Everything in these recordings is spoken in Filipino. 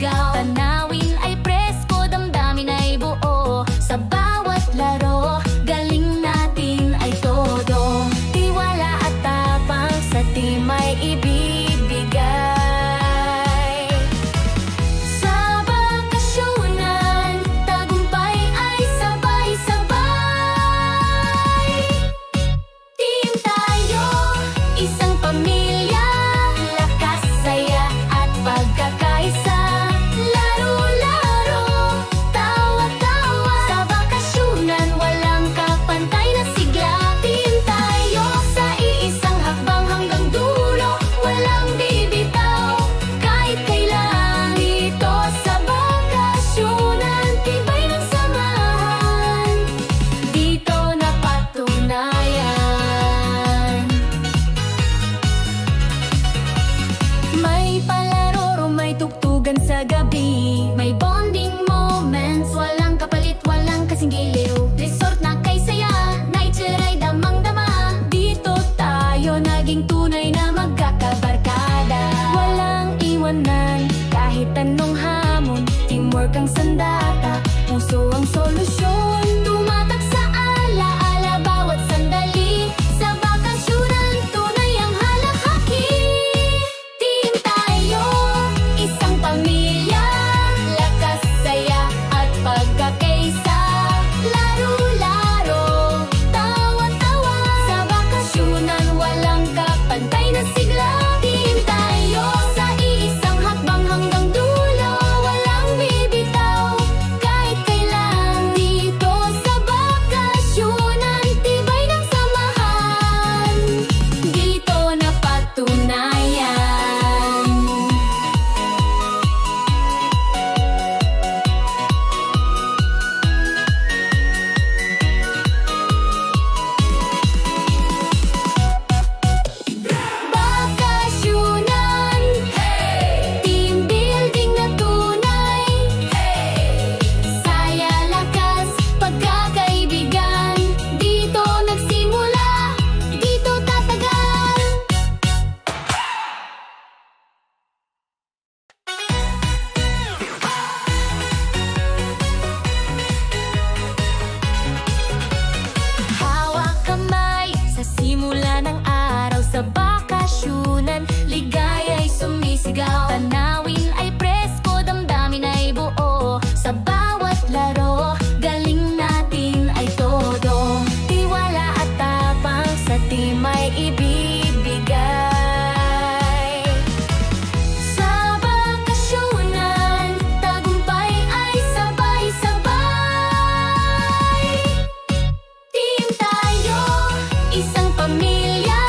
sumisigaw. Tanawin ay presko, damdamin ay buo. Sa bawat laro, galing natin ay todo. Tiwala at tapang sa team ay ibibigay. Sa bakasyunan, tagumpay ay sabay-sabay. Team tayo, isang pamilya, lakas, saya at pagkakaisa. Laro-laro, tawa-tawa. Sa bakasyunan, walang kapantay na sigla. Team tayo, sa iisang hakbang hanggang dulo. Walang bibitaw, kahit kailan. Dito sa bakasyunan, tibay ng samahan. Dito napatunayan. May palaro, may tugtugan sa gabi. May bonding moments, walang kapalit, walang kasing giliw. Resort na kay saya, nature ay damang-dama. Dito tayo naging tunay na magkakabarkada. Walang iwanan, kahit anong hamon. Teamwork ang sandata, puso ang solusyon. Tumatak sa alaala bawat sandali. Sa bakasyunan, tunay ang halakhaki. Team tayo, isang pamilya, lakas, saya at pagkakaisa. Laro-laro, tawa-tawa. Sa bakasyunan, walang kapantay na sigla. Team tayo, sa iisang hakbang hanggang dulo. Walang bibitaw, kahit kailan. Dito sa bakasyunan, tibay ng samahan. Dito napatunayan. Bakasyunan, team building na tunay. Saya, lakas, pagkakaibigan. Dito nagsimula, dito tatagal. Hawak kamay sa simula ng araw. Sa bakasyunan, ligaya'y sumisigaw. Tanawin ay presko, damdamin ay buo. Sa bawat laro, galing natin ay todo. Tiwala at tapang sa team ay ibibigay. Sa bakasyunan, tagumpay ay sabay-sabay. Team tayo, isang pamilya,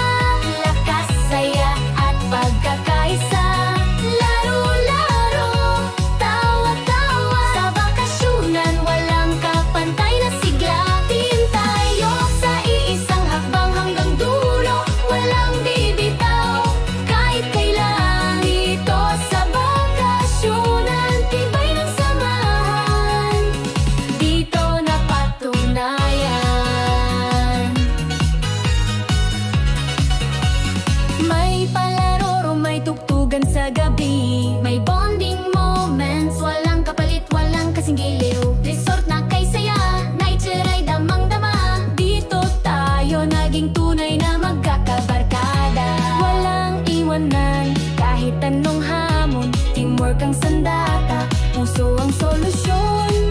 lakas, saya at pagkakaisa. Laro-laro, tawa-tawa. Sa bakasyunan, walang kapantay na sigla. Team tayo, sa iisang hakbang hanggang dulo. Walang bibitaw, kahit kailan. Dito sa bakasyunan, tibay ng samahan. Dito napatunayan. May palaro, may tugtugan sa gabi. May bonding moments, walang kapalit, walang kasing giliw. Resort na kay saya, nature ay damang-dama. Dito tayo naging tunay na magkakabarkada. Walang iwanan, kahit anong hamon. Teamwork ang sandata, puso ang solusyon.